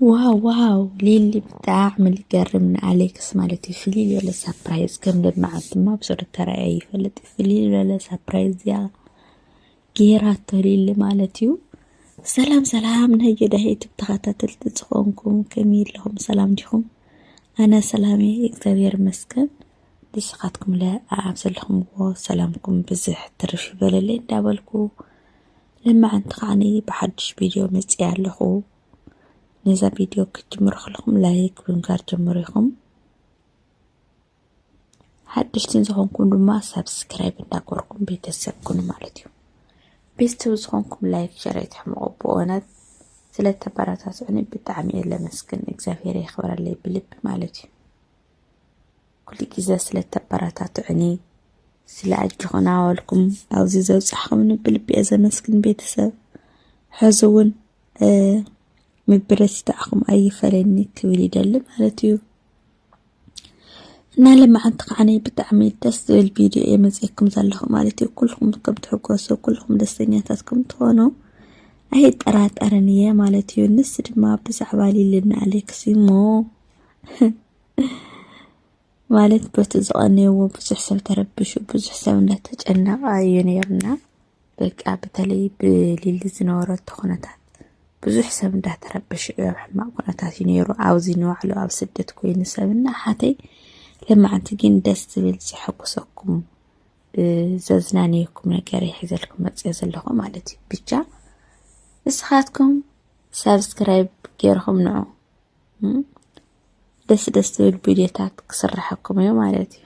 ዋው ሊሊ ብጣዕሚ ልገርምን ኣሌክስ ማለት እዩ ፍልይ ዝበለ ሰፕራይዝ ከም ልምዓት ድማ ብሱር ተረኣየ ይፈልጥ ፍልይ ዝበለ ሰፕራይዝ እያ ጌራቶ ሊሊ ማለት እዩ። ሰላም ናይ ዩቲዩብ ተኸታተልቲ ዝኾንኩም ከመይ ኣለኹም? ሰላም ዲኹም? ኣነ ሰላም እየ እግዚአብሔር ይመስገን። ንስኻትኩም ኣብ ዘለኹምዎ ሰላምኩም ብዙሕ ትርፍ ይበለለይ እንዳበልኩ ልምዓንቲ ከዓኒ ብሓድሽ ቪድዮ መፅእ ኣለኹ። ነዛ ቪድዮ ክትጅምሩ ከለኹም ላይክ ብምግባር ጀምሩ ኢኹም ሓድሽትን ዝኾንኩም ድማ ሰብስክራይብ እንዳገበርኩም ቤተሰብ ኩኑ ማለት እዩ። ቤተሰብ ዝኾንኩም ላይክ ሸር ይትሕምቑ ብእውነት ስለተበረታትዑኒ ብጣዕሚ እየ ለመስግን እግዚአብሔር ይኽበረለይ ብልቢ ማለት እዩ። ኩሉ ግዜ ስለተበረታትዑኒ ስለኣጅኹን ኣወልኩም ኣብዚ ዘብፅሕኹምኒ ብልቢ እየ ዘመስግን ቤተሰብ ሕዚ እውን ምብረስታዕኹም ኣይፈለኒ ክብል ይደሊ ማለት እዩ። እና ልምዓንቲ ከዓኒ ብጣዕሚ ደስ ዝብል ቪድዮ እየ መፅአኩም ዘለኹ ማለት እዩ። ኩልኩም ከም ትሕጎሱ ኩልኩም ደስተኛታት ከም ትኾኑ ኣይጠራጠርን እየ ማለት እዩ። ንስ ድማ ብዛዕባ ሊሊና ኣሌክስ እሞ ማለት በቲ ዝቐነይዎ ብዙሕ ሰብ ተረብሹ ብዙሕ ሰብ እንዳተጨነቐ እዩ ነርና። በቃ በተለይ ብሊሊ ዝነበረቶ ኩነታት ብዙሕ ሰብ እንዳተረብሽ ኣብ ሕማቕ ኩነታት እዩ ነይሩ። ኣብዚ ንባዕሉ ኣብ ስደት ኮይኑ ሰብና ሓተይ ልምዓንቲ ግን ደስ ዝብል ዝሕጉሰኩም ዘዝናንየኩም ነገር ይሒዘልኩም መፅእ ዘለኹ ማለት እዩ። ብቻ ንስኻትኩም ሰብስክራይብ ገይርኩም ንዑ ደስ ዝብል ቪድዮታት ክስራሐኩም እዩ ማለት እዩ።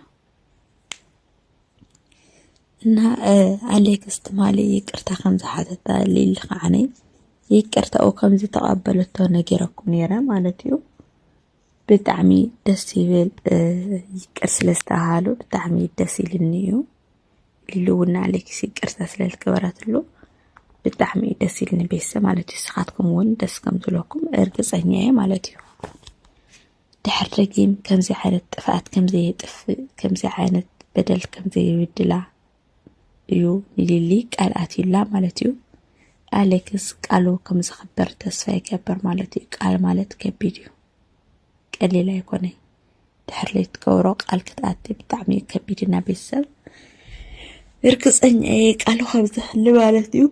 እና ኣሌክስ ትማሊ ይቅርታ ከም ዝሓተታ ሊሊ ከዓኒ ይቅርታኡ ከም ዝተቐበለቶ ነገረኩም ነይረ ማለት እዩ። ብጣዕሚ ደስ ይብል ይቅር ስለዝተባሃሉ ብጣዕሚ ደስ ይልኒ እዩ። ሊሊ እውን ኣሌክስ ይቅርታ ስለዝገበረትሉ ብጣዕሚ ደስ ይልኒ ቤተሰብ ማለት እዩ። ንስኻትኩም እውን ደስ ከም ዝብለኩም እርግፀኛ እየ ማለት እዩ። ድሕሪ ረጊም ከምዚ ዓይነት ጥፍኣት ከምዘየጥፍእ ከምዚ ዓይነት በደል ከምዘይብድላ እዩ ሊሊ ቃል ኣትዩላ ማለት እዩ። ኣሌክስ ቃሉ ከም ዝኽበር ተስፋ ይገብር ማለት እዩ። ቃል ማለት ከቢድ እዩ ቀሊል ኣይኮነይ። ድሕሪ ትገብሮ ቃል ክትኣቲ ብጣዕሚ ከቢድና ቤተሰብ እርግፀኛ እየ ቃሉ ከም ዝሕሊ ማለት እዩ።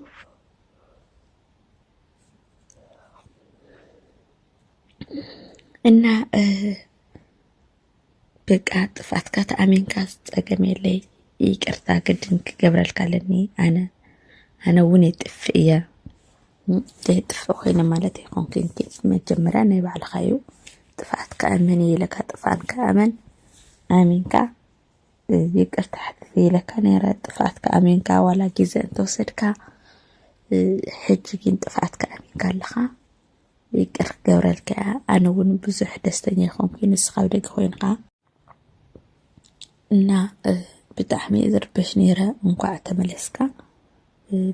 እና በቃ ጥፋትካ ተኣሚንካ ዝፀገም የለይ ይቅርታ ግድን ክገብረልካ ኣለኒ ኣነ እውን የጥፍ እየ ዘይጥፍእ ኮይነ ማለት ኣይኮንክን መጀመርያ ናይ ባዕልኻ እዩ። ጥፋትካ ኣመን ኢለካ ጥፋትካ ኣመን ኣሚንካ ይቅርታ ሕትት ኢለካ ነይረ ጥፋትካ ኣሚንካ ዋላ ግዜ እንተወሰድካ ሕጂ ግን ጥፋትካ ኣሚንካ ኣለኻ ይቅር ክገብረልካ ኣነ እውን ብዙሕ ደስተኛ ይኾንኩ ንስኻ ብደገ ኮይንካ እና ብጣዕሚ ዝርበሽ ነይረ እንኳዕ ተመለስካ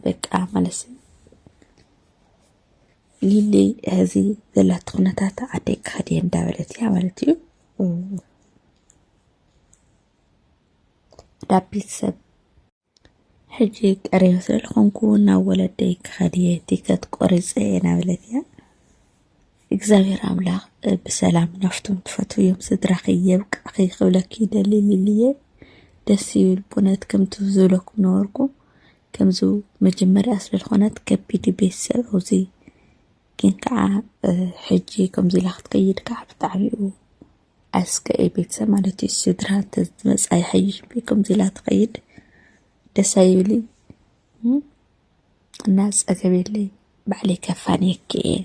በቃ ማለት ሊሊ ሕዚ ዘላት ኩነታት ዓደይ ክኸድየ እንዳበለት እያ ማለት እዩ። ናብ ቤተሰብ ሕጂ ቀረብ ስለዝኾንኩ ናብ ወለደይ ክኸድየ ቲከት ቆሪፀ እየ እናበለት እያ። እግዚአብሔር ኣምላኽ ብሰላም ናፍቶም ትፈትውዮም ስድራኺ የብቃኺ ክብለኪ ይደሊ ሊልየ። ደስ ይብል ቡነት ከምቲ ዝብለኩም ነበርኩ ከምዚ መጀመርያ ስለዝኾነት ከቢድ ቤተሰብ ኣብዚ ግን ከዓ ሕጂ ከምዚ ኢላ ክትከይድ ከዓ ብጣዕሚ እዩ ኣስከኤ ቤተሰብ ማለት እዩ። ስድራ እንተዝመፃ ይሓይሽ ከምዚ ኢላ ትኸይድ ደስ ኣይብልኝ እና ፀገብ የለይ ባዕለይ ከፋንየኪ እየ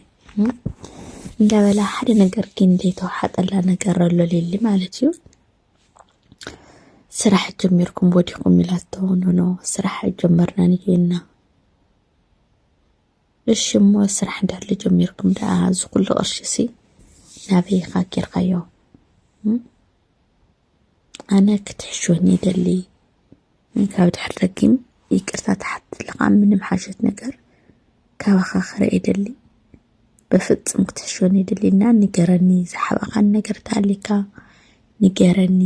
እንዳበላ ሓደ ነገር ግን ዘይተዋሓጠላ ነገር ኣሎ ሊሊ ማለት እዩ። ስራሕ ጀሚርኩም ወዲኩም ኢላቶ ኖ ስራሕ ጀመርና ንጌና እሺ እሞ ስራሕ እንዳለ ጀሚርኩም ዳ ዝኩሉ ቅርሽሲ ናበይኻ ጌርካዮ ኣነ ክትሕሾኒ ይደሊ ካብ ድሕሪ ረጊም ይቅርታ ተሓትልካ ምንም ሓሸት ነገር ካባኻ ክርኢ ይደሊ በፍጹም ክትሕሾኒ ይደሊና ንገረኒ ዝሓበኻን ነገር ታሊካ ንገረኒ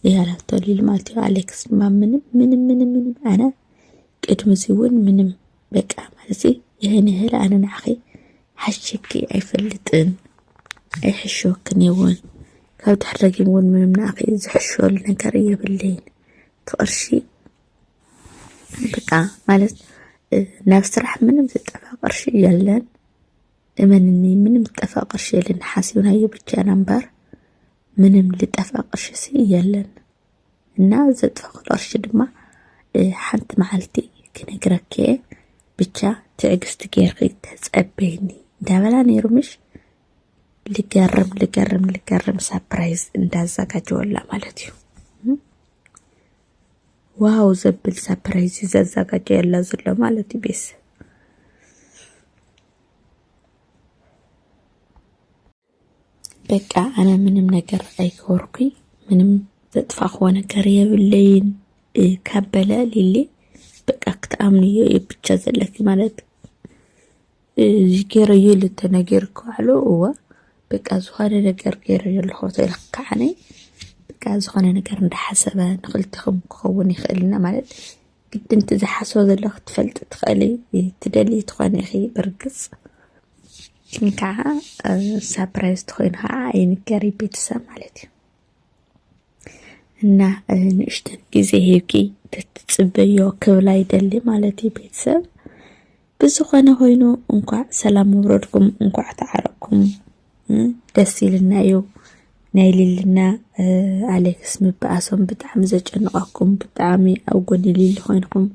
ያላቶ ሊሊ ማለት እዩ። ኣሌክስ ድማ ምንም ኣነ ቅድሚ እዚ እውን ምንም በቃ ማለት ይህን ያህል ኣነ ንዓኺ حشكي أيفلتن أي حشوكن يوون كاو تحرقين ون من ناقي زحشول نكريه بالليل تقرشي بقى مالت نفس رح من متتفق قرشي يلن إمنني من متتفق قرشي يلن حاسي ونهي بجا نمبر من متتفق قرشي سي يلن الناس تتفق قرشي دما حنت معلتي كنقركي بجا تعقست جيرقي تزقبيني دابلا نيرمش لقرم سابرايز እንዳዘጋጀው ማለት ነው ዋው ዘብል ሰፕራይዝ ይዘጋጀ ያለ ዝለ ማለት ይበስ በቃ انا ምንም ነገር አይኮርኩኝ ምንም ተጥፋخو ነገር የብለይን ካበለ ሊሊ በቃ ከተአምኒ ብቻ ዘለኪ ማለት ዚከረዩ ለተነገርኩ አሎ ወ በቃ ዝኾነ ነገር ገይረ የለኹ ተልካዓኒ በቃ ዝኾነ ነገር እንደሐሰበ ንኽልትኹም ክኸውን ይኽእልና ማለት ግድን ትዝሓስቦ ዘለኹ ትፈልጥ ትኽእሊ ትደሊ ትኾነ ይኺ ብርግጽ ግን ከዓ ሳፕራይዝ ትኾይኑ ከዓ ኣይንገሪ ቤተሰብ ማለት እዩ እና ንእሽተን ጊዜ ሂብኪ ትጽበዮ ክብላ ይደሊ ማለት እዩ ቤተሰብ ብዝኾነ ኮይኑ እንኳዕ ሰላም ውረድኩም እንኳዕ ተዓረኩም ደስ ይልና እዩ ናይ ሊልና ኣሌክስ ምብኣሶም ብጣዕሚ ዘጨንቃኩም ብጣዕሚ ኣብ ጎኒ ሊሊ ኮይንኩም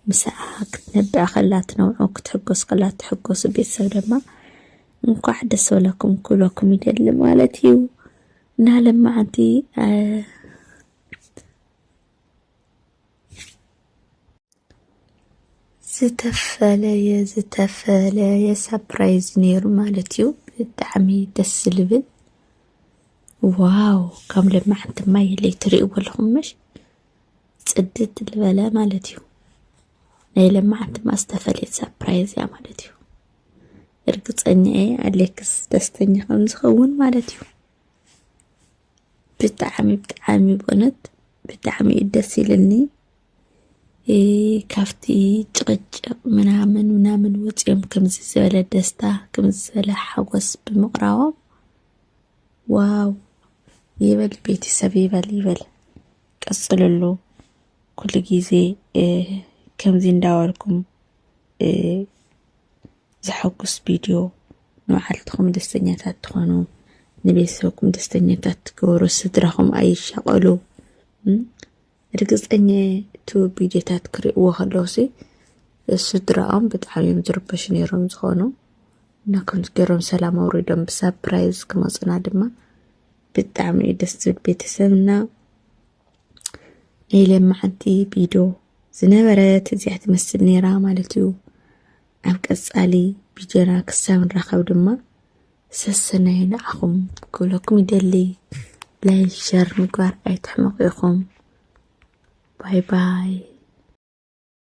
ምስኣ ክትነብኣ ከላ ትነውዑ ክትሕጎስ ከላ ትሕጎስ ቤተሰብ ድማ እንኳዕ ደስ በለኩም ክብለኩም ይደሊ ማለት እዩ እና ለማዓንቲ ዝተፈለየ ሰፕራይዝ ነይሩ ማለት እዩ ብጣዕሚ ደስ ዝብል ዋው ከም ለማዓንቲ ማይ ትሪእዎ ኣለኹም መሽ ጽድት ዝበለ ማለት እዩ ናይ ለማዓንቲ ዝተፈለየ ሰፕራይዝ ያ ማለት እዩ እርግጠኛ ኣሌክስ ደስተኛ ከም ዝኸውን ማለት እዩ ብጣዕሚ በእውነት ብጣዕሚ ደስ ይልኒ ካፍቲ ጭቅጭቅ ምናምን ወፂኦም ከምዚ ዝበለ ደስታ ከምዚ ዝበለ ሓጎስ ብምቕራቦም ዋው ይበል ቤተሰብ ይበል ቀጽልሉ ኩሉ ጊዜ ከምዚ እንዳወልኩም ዝሐጉስ ቪድዮ ንባዕልትኩም ደስተኛታት ትኾኑ ንቤተሰብኩም ደስተኛታት ትገብሩ ስድራኹም ኣይሻቀሉ እርግጠኛ ቱ ቪድዮታት ክሪእዎ ከለውሲ ስድራኦም ብጣዕሚ ዝርበሽ ነይሮም ዝኾኑ እና ከምዚ ገይሮም ሰላም ኣውሪዶም ብሰርፕራይዝ ክመፁና ድማ ብጣዕሚ ደስ ዝብል ቤተሰብና ናይ ለማዓንቲ ቪድዮ ዝነበረት እዚኣ ትመስል ነይራ ማለት እዩ ኣብ ቀጻሊ ቪድዮና ክሳብ ንራኸብ ድማ ሰሰናይ ንዓኹም ክብለኩም ይደሊ ላይክ ሸር ምግባር ኣይትሕመቑ ኢኹም ባይ ባይ